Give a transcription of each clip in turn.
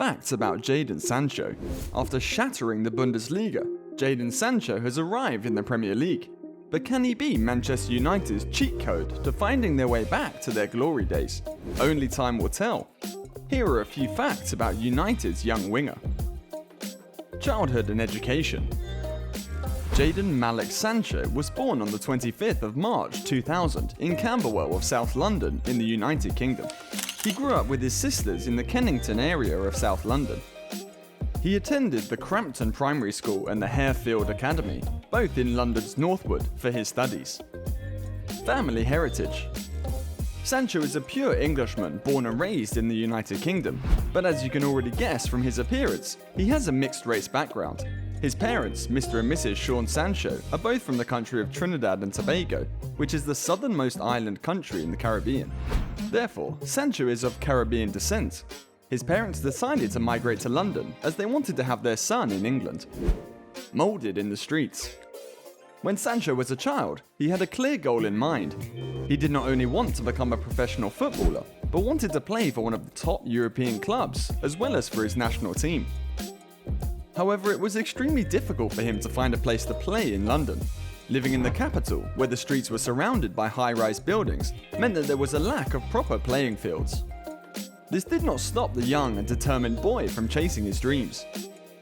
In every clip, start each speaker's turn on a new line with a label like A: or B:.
A: facts about Jadon Sancho. After shattering the Bundesliga, Jadon Sancho has arrived in the Premier League. But can he be Manchester United's cheat code to finding their way back to their glory days? Only time will tell. Here are a few facts about United's young winger. Childhood and education. Jadon Malik Sancho was born on the 25th of March 2000 in Camberwell of South London in the United Kingdom. He grew up with his sisters in the Kennington area of South London. He attended the Crampton Primary School and the Harefield Academy, both in London's Northwood, for his studies. Family heritage. Sancho is a pure Englishman born and raised in the United Kingdom, but as you can already guess from his appearance, he has a mixed race background. His parents, Mr. and Mrs. Jadon Sancho, are both from the country of Trinidad and Tobago, which is the southernmost island country in the Caribbean. Therefore, Sancho is of Caribbean descent. His parents decided to migrate to London as they wanted to have their son in England. Moulded in the streets. When Sancho was a child, he had a clear goal in mind. He did not only want to become a professional footballer, but wanted to play for one of the top European clubs, as well as for his national team. However, it was extremely difficult for him to find a place to play in London. Living in the capital, where the streets were surrounded by high-rise buildings, meant that there was a lack of proper playing fields. This did not stop the young and determined boy from chasing his dreams.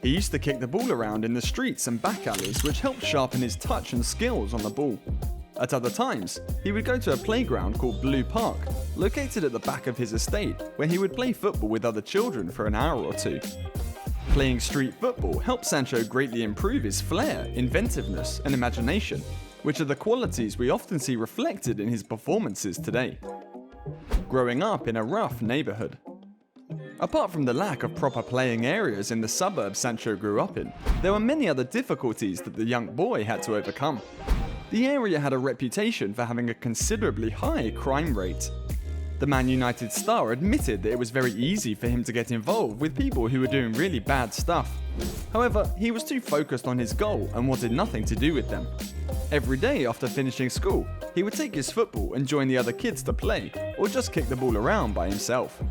A: He used to kick the ball around in the streets and back alleys, which helped sharpen his touch and skills on the ball. At other times, he would go to a playground called Blue Park, located at the back of his estate, where he would play football with other children for an hour or two. Playing street football helped Sancho greatly improve his flair, inventiveness, and imagination, which are the qualities we often see reflected in his performances today. Growing up in a rough neighbourhood. Apart from the lack of proper playing areas in the suburbs Sancho grew up in, there were many other difficulties that the young boy had to overcome. The area had a reputation for having a considerably high crime rate. The Man United star admitted that it was very easy for him to get involved with people who were doing really bad stuff. However, he was too focused on his goal and wanted nothing to do with them. Every day after finishing school, he would take his football and join the other kids to play, or just kick the ball around by himself.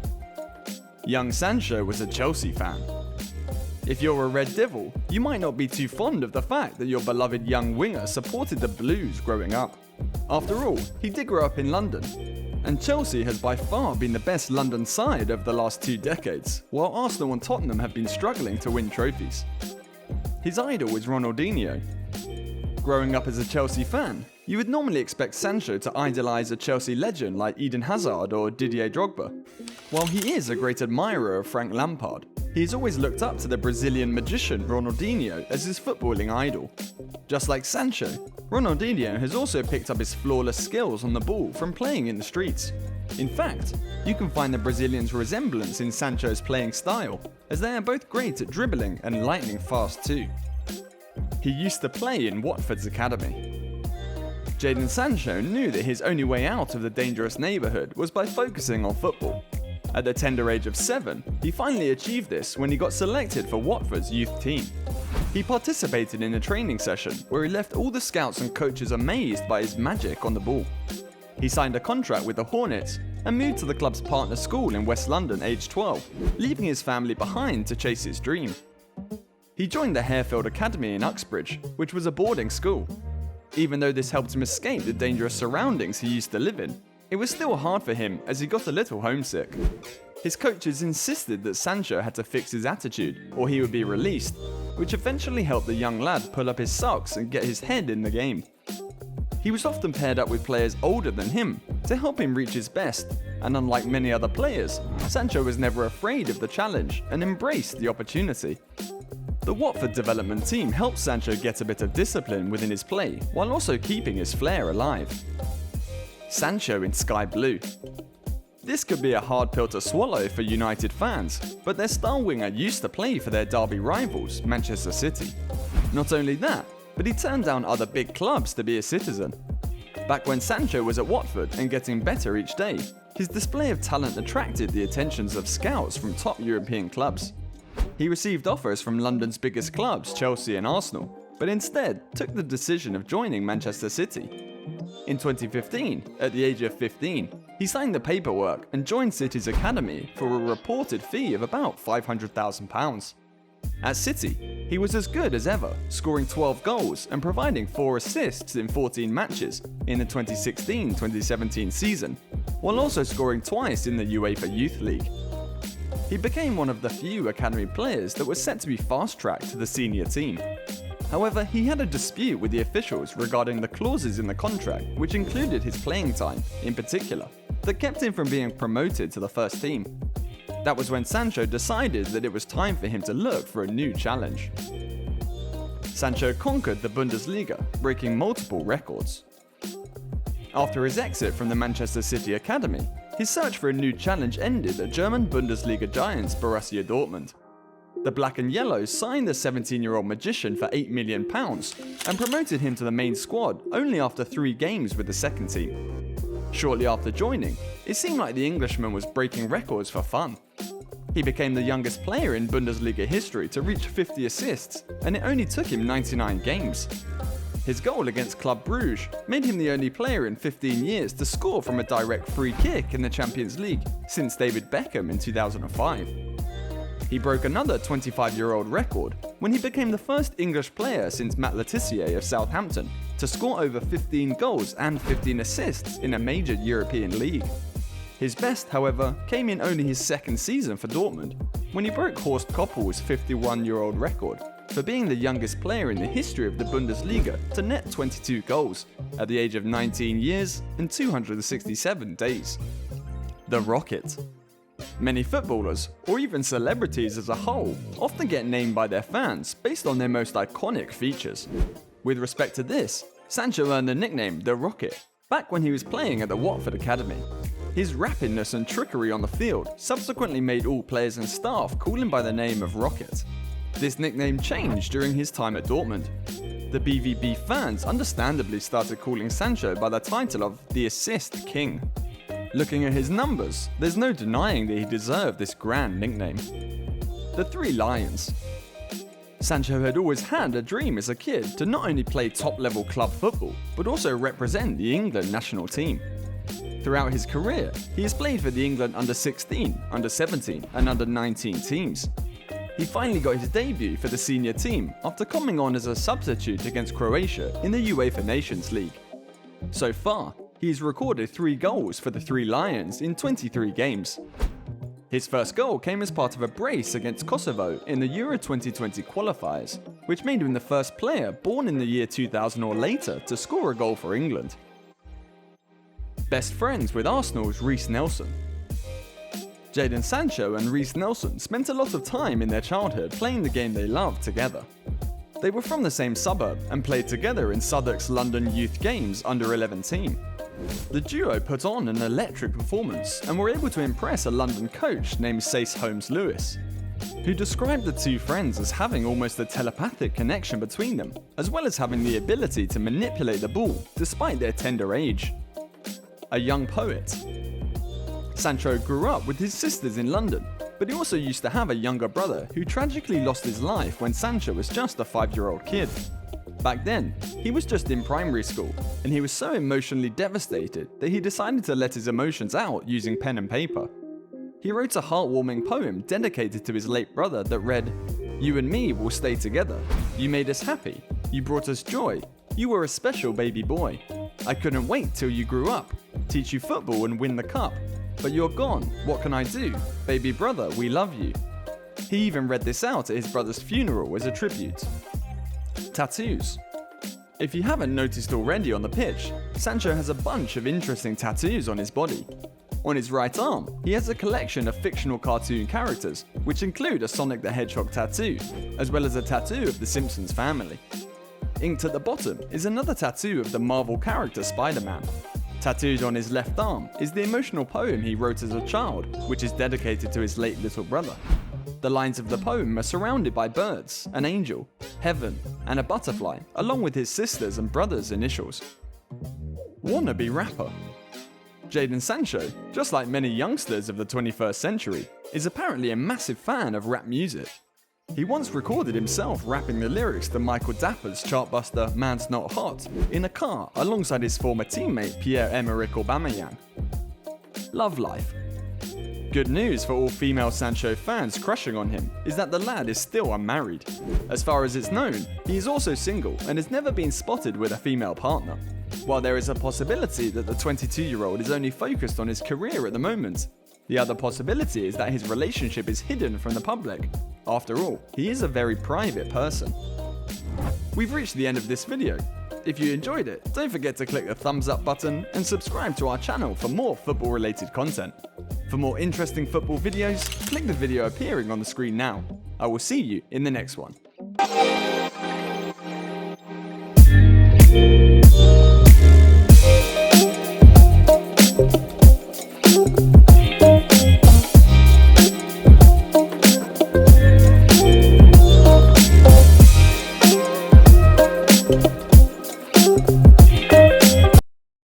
A: Young Sancho was a Chelsea fan. If you're a Red Devil, you might not be too fond of the fact that your beloved young winger supported the Blues growing up. After all, he did grow up in London, and Chelsea has by far been the best London side over the last 2 decades, while Arsenal and Tottenham have been struggling to win trophies. His idol is Ronaldinho. Growing up as a Chelsea fan, you would normally expect Sancho to idolise a Chelsea legend like Eden Hazard or Didier Drogba. While he is a great admirer of Frank Lampard, he has always looked up to the Brazilian magician Ronaldinho as his footballing idol. Just like Sancho, Ronaldinho has also picked up his flawless skills on the ball from playing in the streets. In fact, you can find the Brazilian's resemblance in Sancho's playing style, as they are both great at dribbling and lightning fast too. He used to play in Watfords Academy. Jadon Sancho knew that his only way out of the dangerous neighbourhood was by focusing on football. At the tender age of 7, he finally achieved this when he got selected for Watford's youth team. He participated in a training session where he left all the scouts and coaches amazed by his magic on the ball. He signed a contract with the Hornets and moved to the club's partner school in West London aged 12, leaving his family behind to chase his dream. He joined the Harefield Academy in Uxbridge, which was a boarding school. Even though this helped him escape the dangerous surroundings he used to live in, it was still hard for him as he got a little homesick. His coaches insisted that Sancho had to fix his attitude or he would be released, which eventually helped the young lad pull up his socks and get his head in the game. He was often paired up with players older than him to help him reach his best, and unlike many other players, Sancho was never afraid of the challenge and embraced the opportunity. The Watford development team helped Sancho get a bit of discipline within his play while also keeping his flair alive. Sancho in sky blue. This could be a hard pill to swallow for United fans, but their star winger used to play for their derby rivals, Manchester City. Not only that, but he turned down other big clubs to be a citizen. Back when Sancho was at Watford and getting better each day, his display of talent attracted the attentions of scouts from top European clubs. He received offers from London's biggest clubs, Chelsea and Arsenal, but instead took the decision of joining Manchester City. In 2015, at the age of 15, he signed the paperwork and joined City's academy for a reported fee of about £500,000. At City, he was as good as ever, scoring 12 goals and providing 4 assists in 14 matches in the 2016-2017 season, while also scoring twice in the UEFA Youth League. He became one of the few academy players that was set to be fast-tracked to the senior team. However, he had a dispute with the officials regarding the clauses in the contract, which included his playing time, in particular, that kept him from being promoted to the first team. That was when Sancho decided that it was time for him to look for a new challenge. Sancho conquered the Bundesliga, breaking multiple records. After his exit from the Manchester City Academy, his search for a new challenge ended at German Bundesliga giants Borussia Dortmund. The Black and Yellow signed the 17-year-old magician for £8 million and promoted him to the main squad only after 3 games with the second team. Shortly after joining, it seemed like the Englishman was breaking records for fun. He became the youngest player in Bundesliga history to reach 50 assists, and it only took him 99 games. His goal against Club Brugge made him the only player in 15 years to score from a direct free kick in the Champions League since David Beckham in 2005. He broke another 25-year-old record when he became the first English player since Matt Le Tissier of Southampton to score over 15 goals and 15 assists in a major European league. His best, however, came in only his second season for Dortmund, when he broke Horst Koppel's 51-year-old record for being the youngest player in the history of the Bundesliga to net 22 goals at the age of 19 years and 267 days. The Rocket. Many footballers, or even celebrities as a whole, often get named by their fans based on their most iconic features. With respect to this, Sancho earned the nickname The Rocket back when he was playing at the Watford Academy. His rapidness and trickery on the field subsequently made all players and staff call him by the name of Rocket. This nickname changed during his time at Dortmund. The BVB fans understandably started calling Sancho by the title of the Assist King. Looking at his numbers, there's no denying that he deserved this grand nickname. The Three Lions. Sancho had always had a dream as a kid to not only play top-level club football, but also represent the England national team. Throughout his career, he has played for the England under-16, under-17 and under-19 teams. He finally got his debut for the senior team after coming on as a substitute against Croatia in the UEFA Nations League. So far, he has recorded 3 goals for the Three Lions in 23 games. His first goal came as part of a brace against Kosovo in the Euro 2020 qualifiers, which made him the first player born in the year 2000 or later to score a goal for England. Best friends with Arsenal's Reiss Nelson. Jadon Sancho and Reiss Nelson spent a lot of time in their childhood playing the game they loved together. They were from the same suburb and played together in Southwark's London Youth Games under-11 team. The duo put on an electric performance and were able to impress a London coach named Sace Holmes-Lewis, who described the two friends as having almost a telepathic connection between them, as well as having the ability to manipulate the ball despite their tender age. A young poet. Sancho grew up with his sisters in London, but he also used to have a younger brother who tragically lost his life when Sancho was just a 5-year-old kid. Back then, he was just in primary school, and he was so emotionally devastated that he decided to let his emotions out using pen and paper. He wrote a heartwarming poem dedicated to his late brother that read, "You and me will stay together. You made us happy. You brought us joy. You were a special baby boy. I couldn't wait till you grew up, teach you football and win the cup. But you're gone, what can I do? Baby brother, we love you." He even read this out at his brother's funeral as a tribute. Tattoos. If you haven't noticed already on the pitch, Sancho has a bunch of interesting tattoos on his body. On his right arm, he has a collection of fictional cartoon characters, which include a Sonic the Hedgehog tattoo, as well as a tattoo of the Simpsons family. Inked at the bottom is another tattoo of the Marvel character Spider-Man. Tattooed on his left arm is the emotional poem he wrote as a child, which is dedicated to his late little brother. The lines of the poem are surrounded by birds, an angel, heaven, and a butterfly, along with his sisters' and brother's initials. Wannabe rapper. Jadon Sancho, just like many youngsters of the 21st century, is apparently a massive fan of rap music. He once recorded himself rapping the lyrics to Michael Dapper's chartbuster Man's Not Hot in a car alongside his former teammate Pierre-Emerick Aubameyang. Love life. Good news for all female Sancho fans crushing on him is that the lad is still unmarried. As far as it's known, he is also single and has never been spotted with a female partner. While there is a possibility that the 22-year-old is only focused on his career at the moment, the other possibility is that his relationship is hidden from the public. After all, he is a very private person. We've reached the end of this video. If you enjoyed it, don't forget to click the thumbs up button and subscribe to our channel for more football related content. For more interesting football videos, click the video appearing on the screen now. I will see you in the next one.